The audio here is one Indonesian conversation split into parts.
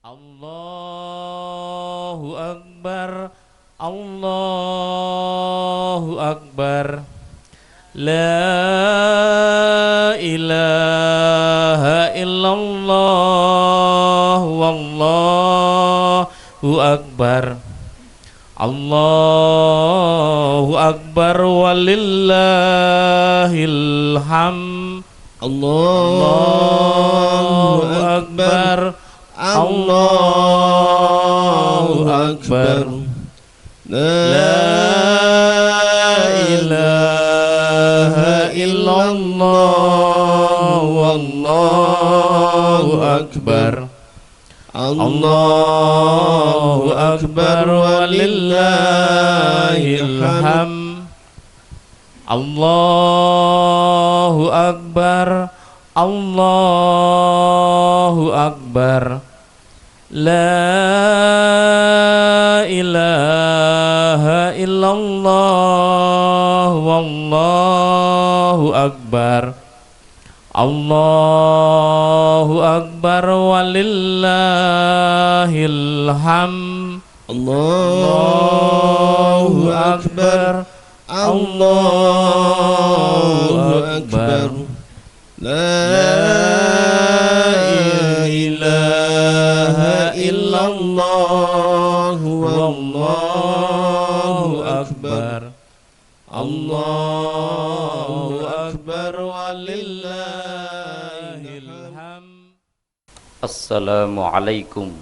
Allahu Akbar, Allahu Akbar. La ilaha illallah, wallahu akbar. Allahu akbar walillahil hamd. Allahu akbar, Allahu akbar. La ilaha illallah, wallahu akbar. Allahu akbar walillahil hamd. Allahu akbar, Allahu akbar. La ilaha illallah, wallahu akbar. Allahu akbar walillahil hamd. Allahu akbar, Allahu akbar. La ilaha illallah, wallahu akbar. Allahu akbar walillahil hamd. Assalamualaikum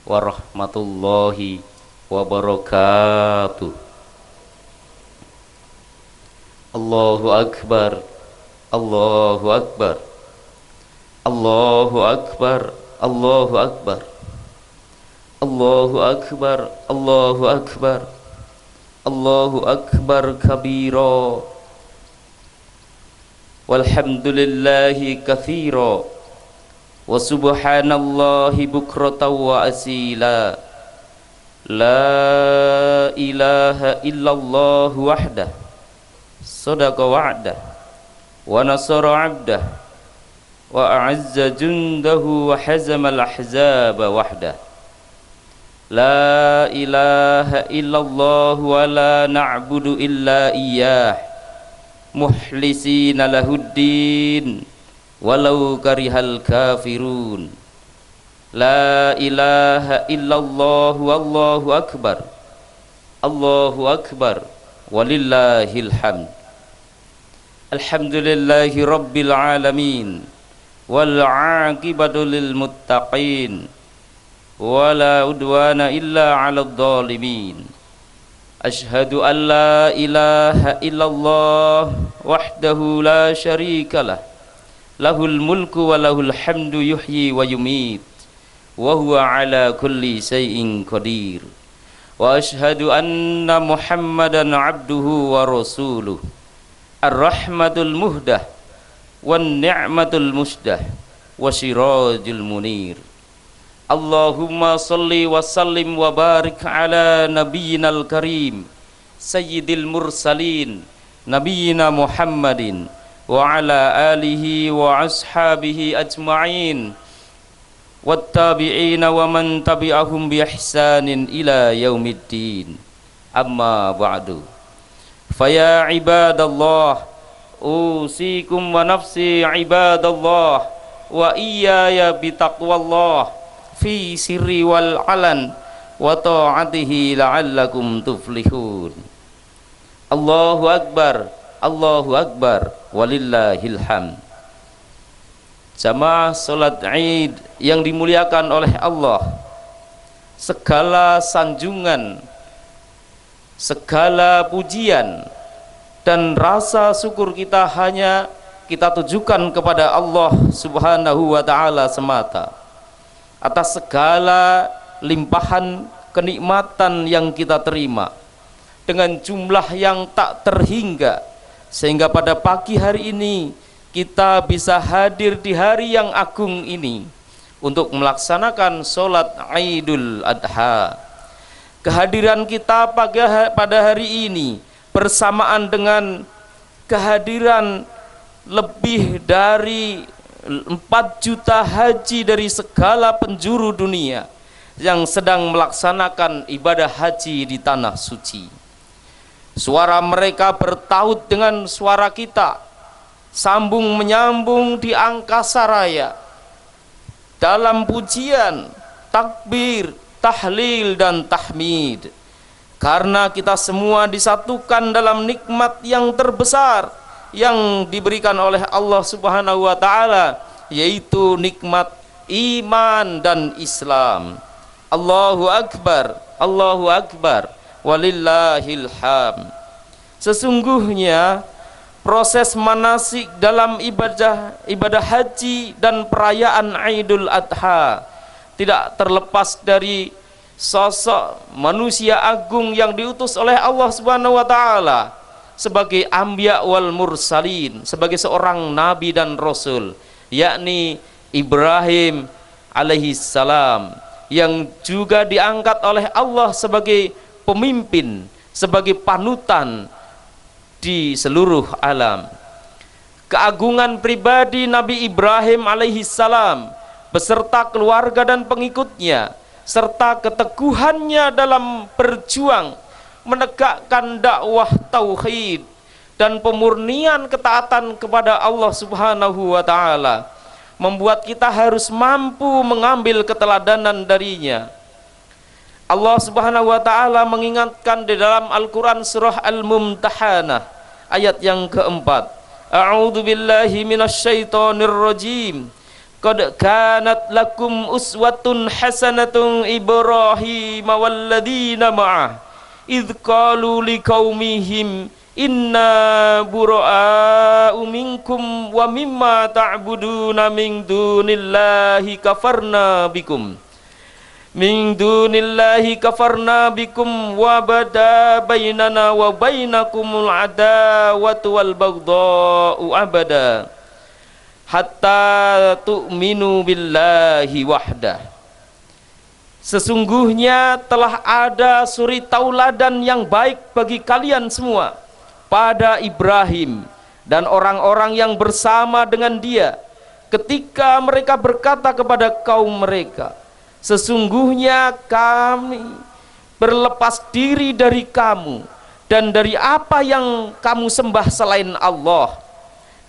warahmatullahi wabarakatuh. Allahu akbar, Allahu akbar. Allahu akbar, Allahu akbar. Allahu akbar, Allahu akbar. Allahu akbar kabira, walhamdulillahi katsira, wa subhanallahi bukratan wa asila. La ilaha illallah wahdah, sadaqa wa'dah, wa nasara 'abdah, wa a'azza jundahu wa hazama al-ahzaba wahdah. La ilaha illallah wa la na'budu illa iyyah, mukhlisina lahuddin walau karihal kafirun. La ilaha illallah wallahu akbar. Allahu akbar walillahil hamd. Alhamdulillahi rabbil alamin, wal 'aqibatu lil muttaqin, wala udwana illa 'alal zalimin. Ashhadu an la ilaha illallah wahdahu la syarikalah, lahul mulku wa lahul hamdu yuhyi wa yumit, wa huwa ala kulli syai'in qadir. Wa ashhadu anna Muhammadan abduhu wa rasuluh, ar-rahmatul muhdah, wan ni'matul musdah, wa sirajul munir. Allahumma salli wa sallim wa barik ala nabiyyinal karim sayyidil mursalin nabiyyina Muhammadin wa ala alihi wa ashabihi ajma'in wattabi'ina wa man tabi'ahum bi ihsanin ila yaumiddin. Amma ba'du. Faya ibadallah, usikum wa nafsi ibadallah, wa iyaya bitaqwallah fi sirri wal alan wa ta'atihi la'allakum tuflihun. Allahu akbar, Allahu akbar walillahil hamd. Jamaah salat Id yang dimuliakan oleh Allah, segala sanjungan, segala pujian dan rasa syukur kita hanya kita tujukan kepada Allah Subhanahu wa ta'ala semata, atas segala limpahan kenikmatan yang kita terima dengan jumlah yang tak terhingga, sehingga pada pagi hari ini kita bisa hadir di hari yang agung ini untuk melaksanakan sholat Idul Adha. Kehadiran kita pada hari ini bersamaan dengan kehadiran lebih dari 4 juta haji dari segala penjuru dunia yang sedang melaksanakan ibadah haji di tanah suci. Suara mereka bertaut dengan suara kita, sambung menyambung di angkasa raya, dalam pujian, takbir, tahlil dan tahmid. Karena kita semua disatukan dalam nikmat yang terbesar yang diberikan oleh Allah Subhanahu wa taala, yaitu nikmat iman dan Islam. Allahu akbar, Allahu akbar, walillahil hamd. Sesungguhnya proses manasik dalam ibadah haji dan perayaan Idul Adha tidak terlepas dari sosok manusia agung yang diutus oleh Allah Subhanahu wa taala sebagai anbiya wal mursalin, sebagai seorang nabi dan rasul, yakni Ibrahim alaihi salam, yang juga diangkat oleh Allah sebagai pemimpin, sebagai panutan di seluruh alam. Keagungan pribadi Nabi Ibrahim alaihi salam beserta keluarga dan pengikutnya, serta keteguhannya dalam berjuang menegakkan dakwah tauhid dan pemurnian ketaatan kepada Allah Subhanahu wa taala, membuat kita harus mampu mengambil keteladanan darinya. Allah Subhanahu wa taala mengingatkan di dalam Al-Qur'an surah Al-Mumtahanah ayat yang keempat. A'udzu billahi minasyaitonir rajim. Qad kanat lakum uswatun hasanatun Ibrahim walladzina ma'ah idz qalu liqaumihim inna bura'a'u minkum wa mimma ta'buduna min dunillahi kafarna bikum wa bada bainana wa bainakumul adawatu wal baghdha'u abada hatta tu'minu billahi wahdah. Sesungguhnya telah ada suri tauladan yang baik bagi kalian semua pada Ibrahim dan orang-orang yang bersama dengan dia ketika mereka berkata kepada kaum mereka, sesungguhnya kami berlepas diri dari kamu dan dari apa yang kamu sembah selain Allah.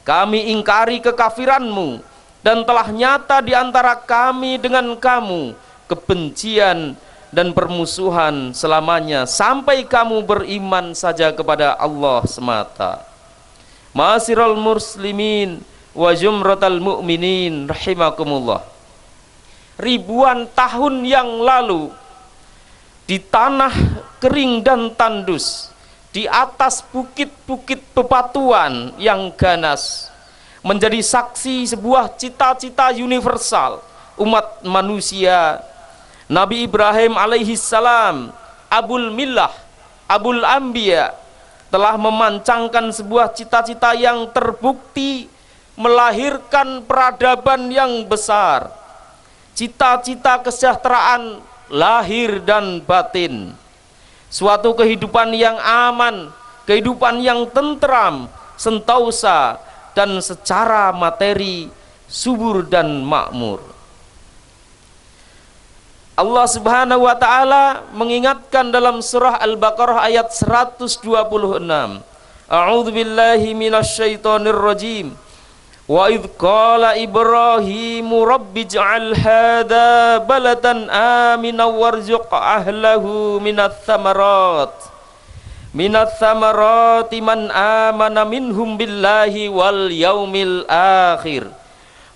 Kami ingkari kekafiranmu dan telah nyata di antara kami dengan kamu kebencian dan permusuhan selamanya sampai kamu beriman saja kepada Allah semata. Ma'asyiral muslimin wa jumratal mu'minin rahimakumullah. Ribuan tahun yang lalu di tanah kering dan tandus, di atas bukit-bukit bebatuan yang ganas, menjadi saksi sebuah cita-cita universal umat manusia, Nabi Ibrahim alaihi salam, Abul Millah, Abul Anbiya, telah memancangkan sebuah cita-cita yang terbukti melahirkan peradaban yang besar, cita-cita kesejahteraan lahir dan batin, suatu kehidupan yang aman, kehidupan yang tentram, sentosa, dan secara materi subur dan makmur. Allah Subhanahu wa taala mengingatkan dalam surah Al-Baqarah ayat 126. A'udzu billahi minasyaitonir rajim. Wa idz qala Ibrahimu rabbij'al hadza baladan aminan warzuq ahlahu minats thamarati man amana minhum billahi wal yaumil akhir.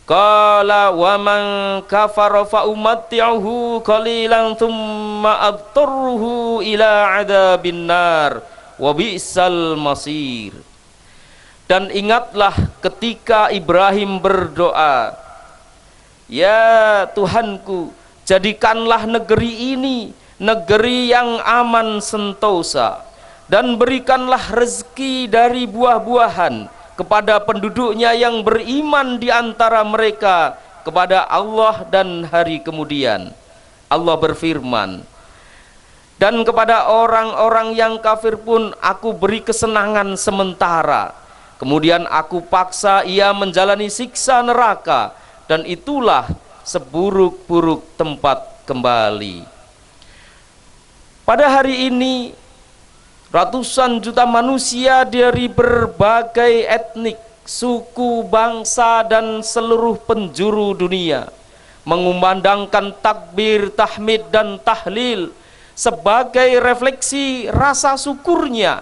Qala wa man kafara fa umatti'uhu qalilan thumma adtarruhu ila adzabin nar wa bi'sal masir. Dan ingatlah ketika Ibrahim berdoa, ya Tuhanku, jadikanlah negeri ini negeri yang aman sentosa, dan berikanlah rezeki dari buah-buahan kepada penduduknya yang beriman di antara mereka kepada Allah dan hari kemudian. Allah berfirman, dan kepada orang-orang yang kafir pun aku beri kesenangan sementara, kemudian aku paksa ia menjalani siksa neraka, dan itulah seburuk-buruk tempat kembali. Pada hari ini ratusan juta manusia dari berbagai etnik, suku, bangsa dan seluruh penjuru dunia mengumandangkan takbir, tahmid dan tahlil sebagai refleksi rasa syukurnya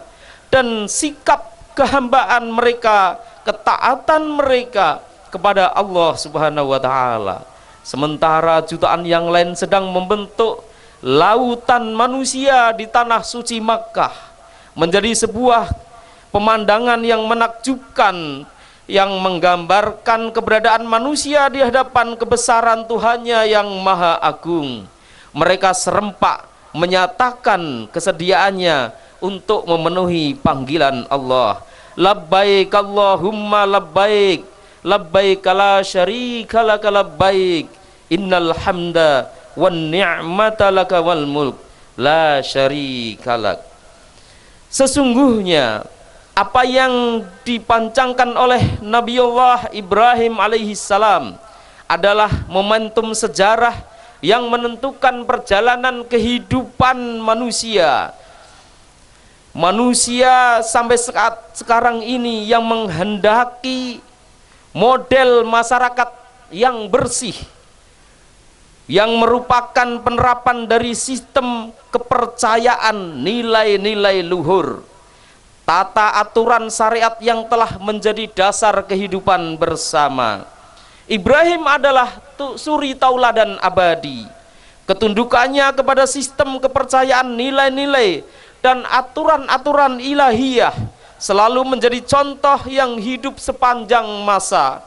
dan sikap kehambaan mereka, ketaatan mereka kepada Allah Subhanahu wa taala. Sementara jutaan yang lain sedang membentuk lautan manusia di tanah suci Makkah menjadi sebuah pemandangan yang menakjubkan, yang menggambarkan keberadaan manusia di hadapan kebesaran Tuhannya yang Maha Agung. Mereka serempak menyatakan kesediaannya untuk memenuhi panggilan Allah. Labbaik Allahumma labbaik, labbaik la syarika laka labbaik, innal hamda wan ni'mata laka wal mulk la syarika lak. Sesungguhnya apa yang dipancangkan oleh Nabiullah Ibrahim alaihi salam adalah momentum sejarah yang menentukan perjalanan kehidupan manusia. Manusia sampai sekarang ini yang menghendaki model masyarakat yang bersih, yang merupakan penerapan dari sistem kepercayaan nilai-nilai luhur, tata aturan syariat yang telah menjadi dasar kehidupan bersama. Ibrahim adalah suri tauladan abadi. Ketundukannya kepada sistem kepercayaan nilai-nilai dan aturan-aturan ilahiyah selalu menjadi contoh yang hidup sepanjang masa.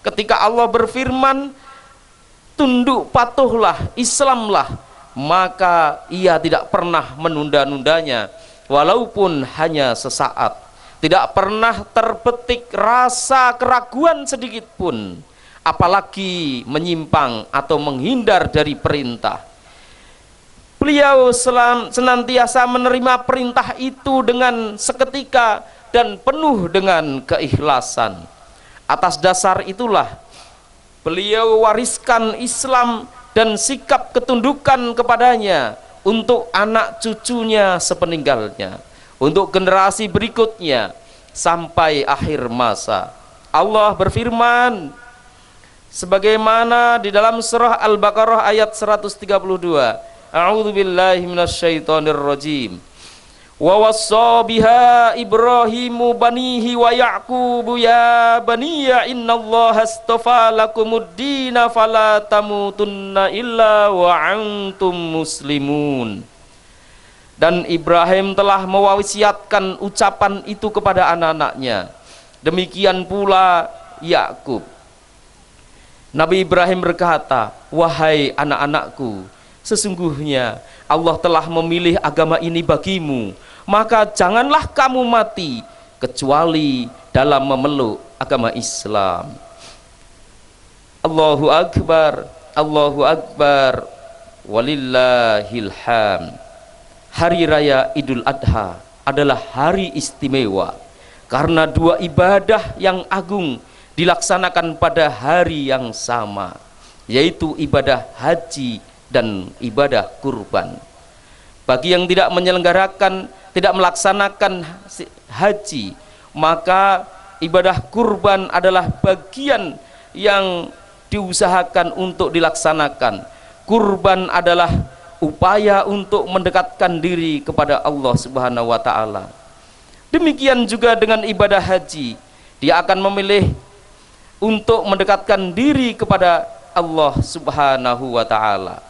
Ketika Allah berfirman, tunduk patuhlah, Islamlah, maka ia tidak pernah menunda-nundanya walaupun hanya sesaat. Tidak pernah terbetik rasa keraguan sedikit pun, apalagi menyimpang atau menghindar dari perintah. Beliau senantiasa menerima perintah itu dengan seketika dan penuh dengan keikhlasan. Atas dasar itulah beliau wariskan Islam dan sikap ketundukan kepadanya untuk anak cucunya sepeninggalnya, untuk generasi berikutnya sampai akhir masa. Allah berfirman sebagaimana di dalam surah Al-Baqarah ayat 132, A'udzu billahi minasyaitonir rajim. Wa wassa biha Ibrahimu banihi wa Ya'qubu ya baniya innallaha astafa lakumuddina fala tamutunna illa wa antum muslimun. Dan Ibrahim telah mewasiatkan ucapan itu kepada anak-anaknya. Demikian pula Yakub. Nabi Ibrahim berkata, wahai anak-anakku, sesungguhnya Allah telah memilih agama ini bagimu, maka janganlah kamu mati kecuali dalam memeluk agama Islam. Allahu Akbar, Allahu Akbar, walillahil hamd. Hari Raya Idul Adha adalah hari istimewa karena dua ibadah yang agung dilaksanakan pada hari yang sama, yaitu ibadah haji dan ibadah kurban. Bagi yang tidak menyelenggarakan, tidak melaksanakan haji, maka ibadah kurban adalah bagian yang diusahakan untuk dilaksanakan. Kurban adalah upaya untuk mendekatkan diri kepada Allah Subhanahu wa taala. Demikian juga dengan ibadah haji, dia akan memilih untuk mendekatkan diri kepada Allah Subhanahu wa taala.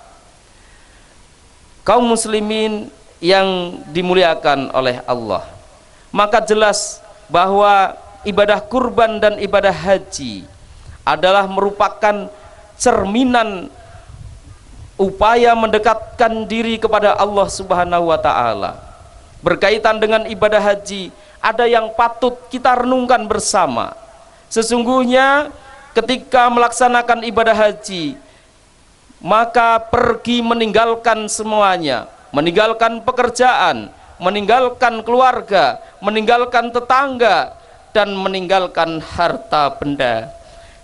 Kaum muslimin yang dimuliakan oleh Allah, maka jelas bahwa ibadah kurban dan ibadah haji adalah merupakan cerminan upaya mendekatkan diri kepada Allah Subhanahu wa taala. Berkaitan dengan ibadah haji, ada yang patut kita renungkan bersama. Sesungguhnya ketika melaksanakan ibadah haji, maka pergi meninggalkan semuanya, meninggalkan pekerjaan, meninggalkan keluarga, meninggalkan tetangga, dan meninggalkan harta benda.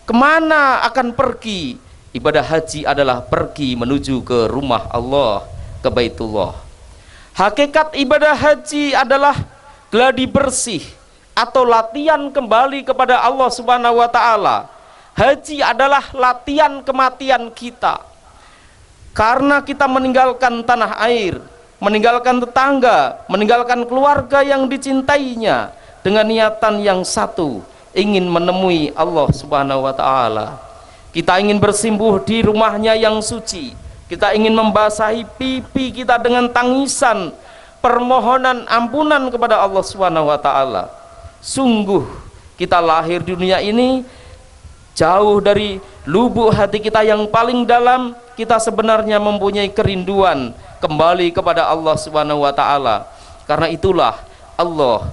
Kemana akan pergi? Ibadah haji adalah pergi menuju ke rumah Allah, ke Baitullah. Hakikat ibadah haji adalah gladi bersih atau latihan kembali kepada Allah Subhanahu wa taala. Haji adalah latihan kematian kita. Karena kita meninggalkan tanah air, meninggalkan tetangga, meninggalkan keluarga yang dicintainya dengan niatan yang satu, ingin menemui Allah Subhanahu wa taala. Kita ingin bersimpuh di rumahnya yang suci. Kita ingin membasahi pipi kita dengan tangisan permohonan ampunan kepada Allah Subhanahu wa taala. Sungguh kita lahir di dunia ini jauh dari lubuk hati kita yang paling dalam, kita sebenarnya mempunyai kerinduan kembali kepada Allah Subhanahu wa taala. Karena itulah Allah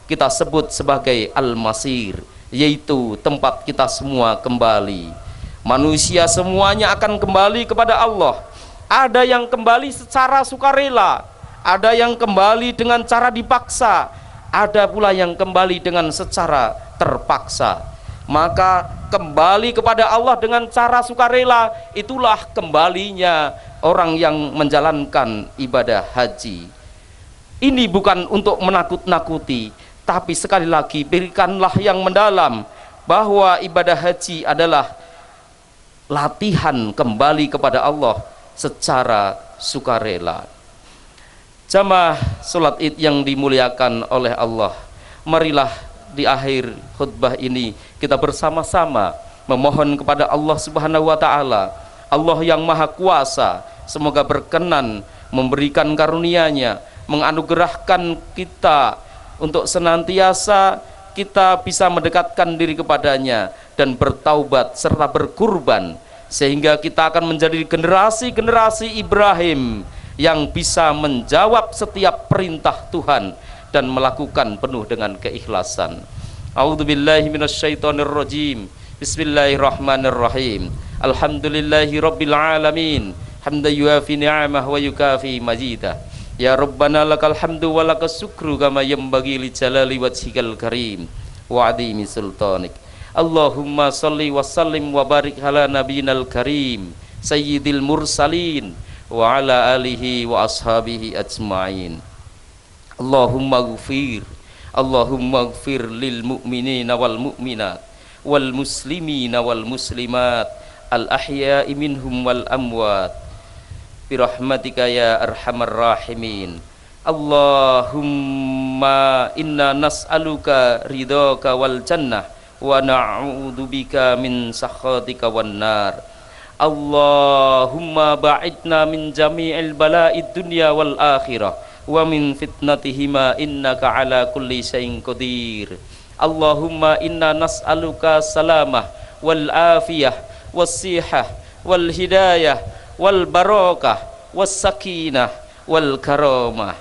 kita sebut sebagai Al-Masir, yaitu tempat kita semua kembali. Manusia semuanya akan kembali kepada Allah. Ada yang kembali secara sukarela, ada yang kembali dengan cara dipaksa, ada pula yang kembali dengan secara terpaksa. Maka kembali kepada Allah dengan cara sukarela, itulah kembalinya orang yang menjalankan ibadah haji. Ini bukan untuk menakut-nakuti, tapi sekali lagi berikanlah yang mendalam bahwa ibadah haji adalah latihan kembali kepada Allah secara sukarela. Jamaah salat Id yang dimuliakan oleh Allah, marilah di akhir khutbah ini kita bersama-sama memohon kepada Allah Subhanahu wa taala, Allah yang Maha Kuasa, semoga berkenan memberikan karunia-Nya, menganugerahkan kita untuk senantiasa kita bisa mendekatkan diri kepadanya dan bertaubat serta berkurban, sehingga kita akan menjadi generasi-generasi Ibrahim yang bisa menjawab setiap perintah Tuhan dan melakukan penuh dengan keikhlasan. A'udzubillahi minasyaitonirrajim. Bismillahirrahmanirrahim. Alhamdulillahi rabbil alamin. Hamdan yuafi ni'amah wa yukafi majidah. Ya Rabbana lakal hamdu wa lakas syukru kama yanbaghi li jalali wajhikal karim wa adimi sultanik. Allahumma salli wa sallim wa barik ala nabiyinal karim sayyidil mursalin wa ala alihi wa ashabihi ajma'in. Allahumma ghfir lil mu'minina wal mu'minat wal muslimina wal muslimat al ahya'i minhum wal amwat birahmatika ya arhamar rahimin. Allahumma inna nas'aluka ridhaka wal jannah wa na'udzubika min sakhatika wan nar. Allahumma ba'idna min jami'il bala'id dunya wal akhirah wa min fitnatihima innaka ala kulli syai'in qadir. Allahumma inna nas'aluka salamah wal afiyah was sihah wal hidayah wal barakah was sakinah wal karamah.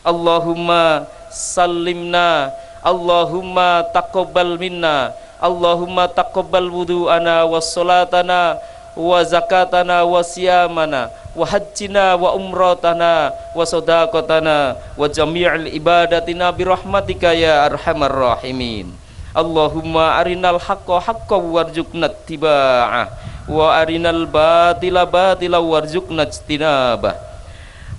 Allahumma sallimna, Allahumma taqabbal minna, Allahumma taqabbal wudu'ana was salatana wa zakatana wa siyamana wa hajjina wa umratana wa sadaqatana wa jami'il ibadatina birahmatika ya arhamar rahimin. Allahumma arinal haqqa haqqan warzuqna ittiba'ah wa arinal batila batila warzuqna ijtinabah.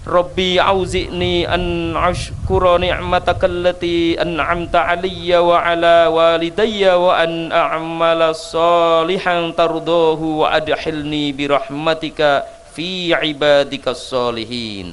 Rabbi auzi'ni an ashkura ni'mataka allati an'amta alayya wa ala walidayya wa an a'mala salihan tardahu wa adkhilni birahmatika fi ibadika salihin.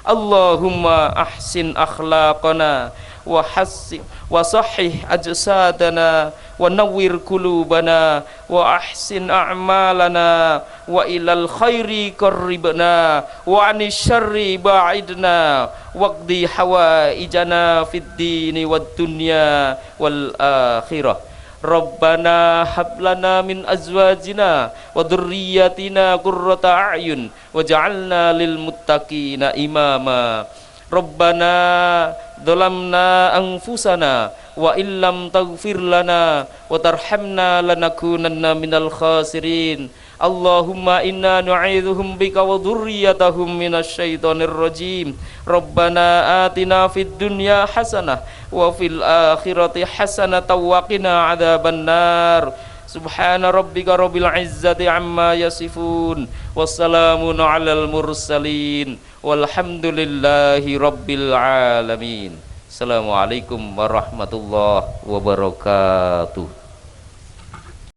Allahumma ahsin akhlaqana wa hassin wa sahih ajsadana wa nawwir qulubana wa ahsin a'malana wa ilal khairi qarribna wa anis syarri ba'idna waqdi hawaijana fid dini wad dunya wal akhirah. Rabbana hablana min azwajina wa dhurriyyatina qurrata a'yun waj'alna lil muttaqina imama. Rabbana dhalamna anfusana wa illam taghfir lana wa tarhamna lanakunanna minal khasirin. Allahumma inna nu'idzuhum bika wa dhurriyyatahum minasyaitonir rajim. Rabbana atina fid dunya hasanah wa fil akhirati hasanah wa qina adzabannar. Subhana rabbika rabbil izzati amma yasifun. Wassalamun alal mursalin. Walhamdulillahi rabbil alamin. Assalamualaikum warahmatullahi wabarakatuh.